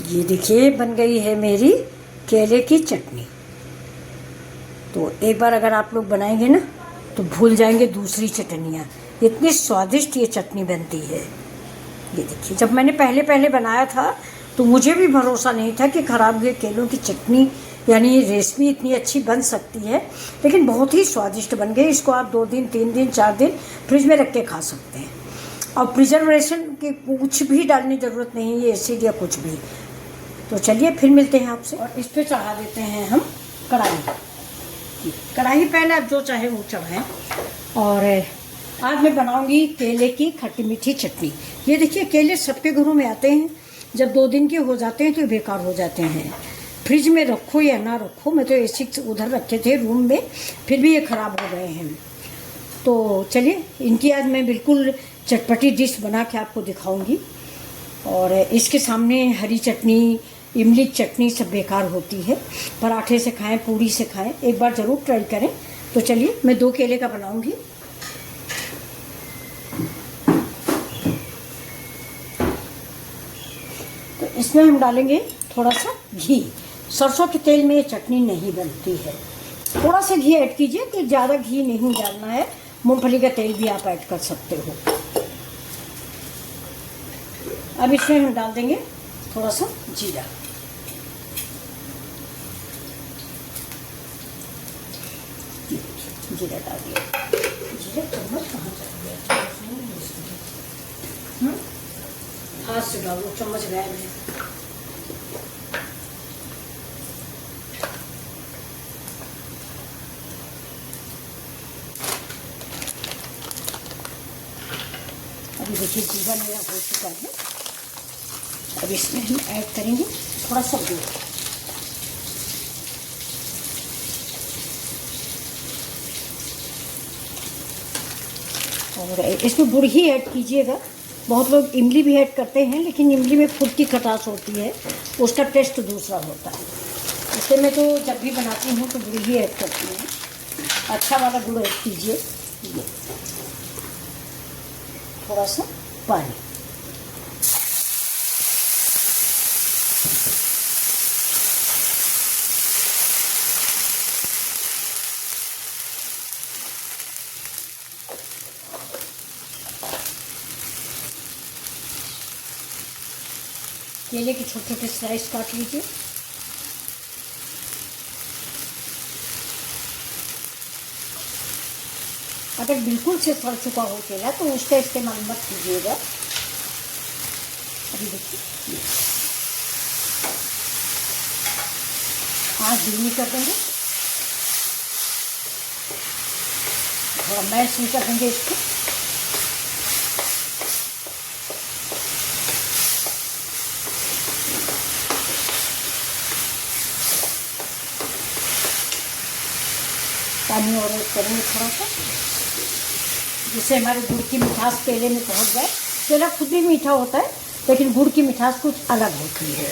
ये देखिए बन गई है मेरी केले की चटनी। तो एक बार अगर आप लोग बनाएंगे ना तो भूल जाएंगे दूसरी चटनियाँ। इतनी स्वादिष्ट ये चटनी बनती है। ये देखिए, जब मैंने पहले पहले बनाया था तो मुझे भी भरोसा नहीं था कि ख़राब हुए केलों की चटनी यानी ये रेसिपी इतनी अच्छी बन सकती है, लेकिन बहुत ही स्वादिष्ट बन गई। इसको आप 2 दिन 3 दिन 4 दिन फ्रिज में रख के खा सकते हैं और प्रिजर्वेशन की कुछ भी डालने की ज़रूरत नहीं है, ये एसिड या कुछ भी। तो चलिए फिर मिलते हैं आपसे। और इस पर चढ़ा देते हैं हम कढ़ाई पहले आप जो चाहे वो चढ़ाएं। और आज मैं बनाऊंगी केले की खट्टी मीठी चटनी। ये देखिए, केले सबके घरों में आते हैं, जब 2 दिन के हो जाते हैं तो बेकार हो जाते हैं। फ्रिज में रखो या ना रखो, मैं तो ऐसे उधर रखे थे रूम में, फिर भी ये ख़राब हो गए हैं। तो चलिए इनकी आज मैं बिल्कुल चटपटी डिश बना के आपको दिखाऊंगी। और इसके सामने हरी चटनी, इमली चटनी सब बेकार होती है। पराठे से खाएं, पूरी से खाएं, एक बार ज़रूर ट्राई करें। तो चलिए मैं 2 केले का बनाऊंगी। तो इसमें हम डालेंगे थोड़ा सा घी। सरसों के तेल में ये चटनी नहीं बनती है। थोड़ा सा घी ऐड कीजिए, कि ज़्यादा घी नहीं डालना है। मूंगफली का तेल भी आप ऐड कर सकते हो। अब इसमें हम डाल देंगे थोड़ा सा जीरा। जीरा डाल दिया। जीरा चम्मच कहाँ चल गया? हाथ से डालो, चम्मच गायब है। अभी देखिए जीरा मेरा हो चुका है। अब इसमें हम ऐड करेंगे थोड़ा सा गुड़। और इसमें गुड़ ही ऐड कीजिएगा। बहुत लोग इमली भी ऐड करते हैं, लेकिन इमली में खुद की खटास होती है, उसका टेस्ट दूसरा होता है। इससे मैं तो जब भी बनाती हूँ तो गुड़ ही ऐड करती हूँ। अच्छा वाला गुड़ ऐड कीजिए। ये थोड़ा सा पानी। केले के छोटे छोटे स्लाइस काट लीजिए। अगर बिल्कुल से सड़ चुका हो केला तो उसका इस्तेमाल मत कीजिएगा। अभी देखिए, आँच धीमी कर देंगे, थोड़ा मैश भी कर देंगे इसको। पानी और ऐड करेंगे थोड़ा सा, जिससे हमारे गुड़ की मिठास केले में पहुंच जाए। केला खुद भी मीठा होता है, लेकिन गुड़ की मिठास कुछ अलग होती है।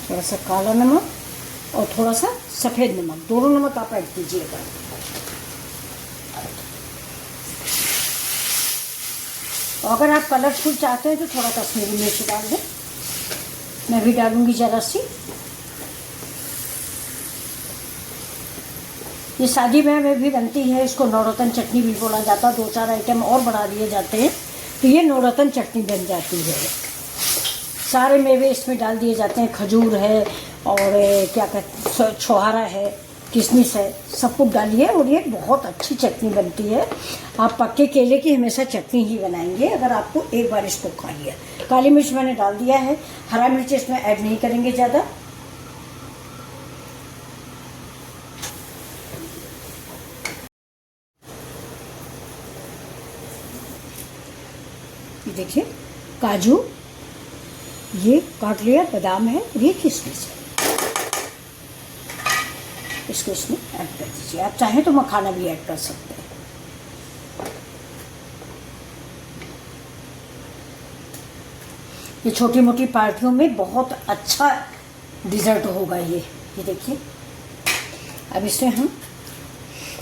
थोड़ा सा काला नमक और थोड़ा सा सफ़ेद नमक, दोनों नमक आप ऐड कीजिएगा। और अगर आप कलरफुल चाहते हैं तो थोड़ा कश्मीरी मिर्च डाल दें। मैं भी डालूंगी ज़रा सी। ये शादी ब्याह में भी बनती है, इसको नवरत्न चटनी भी बोला जाता है। 2-4 आइटम और बढ़ा दिए जाते हैं तो ये नवरत्न चटनी बन जाती है। सारे मेवे इसमें डाल दिए जाते हैं। खजूर है और क्या कहते, छोहारा है, किशमिश है, सब कुछ डालिए और ये बहुत अच्छी चटनी बनती है। आप पक्के केले की हमेशा चटनी ही बनाएंगे अगर आपको एक बार इसको खा लिया। काली मिर्च मैंने डाल दिया है, हरा मिर्च इसमें ऐड नहीं करेंगे ज़्यादा। ये देखिए, काजू ये काट लिया, बादाम है, ये किशमिश है। इसको इसमें ऐड कर दीजिए। आप चाहें तो मखाना भी ऐड कर सकते हैं। ये छोटी मोटी पार्टियों में बहुत अच्छा डिज़र्ट होगा ये देखिए। अब इसमें हम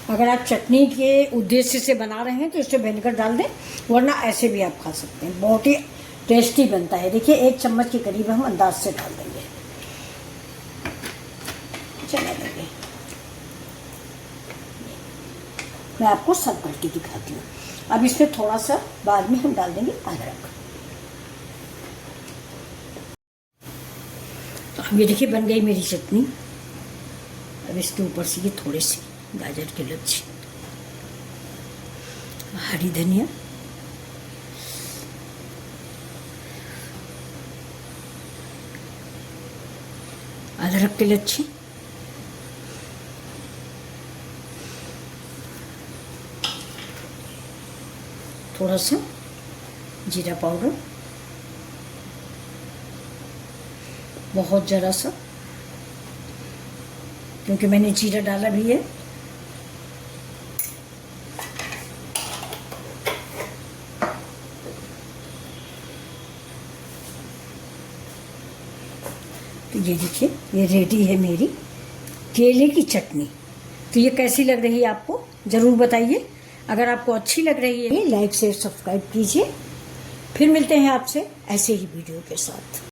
अगर आप चटनी के उद्देश्य से बना रहे हैं तो इसमें विनेगर डाल दें, वरना ऐसे भी आप खा सकते हैं। बहुत ही टेस्टी बनता है। देखिए 1 चम्मच के करीब हम अंदाज से डाल देंगे, चला देंगे। मैं आपको सब करके दिखाती हूँ। अब इसमें थोड़ा सा बाद में हम डाल देंगे अदरक। अब ये देखिए बन गई मेरी चटनी। अब इसके ऊपर से ये थोड़े से गाजर के लच्छे, हरी धनिया, अदरक के लच्छे, थोड़ा सा जीरा पाउडर, बहुत ज़रा सा, क्योंकि मैंने जीरा डाला भी है। तो ये देखिए ये रेडी है मेरी केले की चटनी। तो ये कैसी लग रही है आपको ज़रूर बताइए। अगर आपको अच्छी लग रही है लाइक शेयर सब्सक्राइब कीजिए। फिर मिलते हैं आपसे ऐसे ही वीडियो के साथ।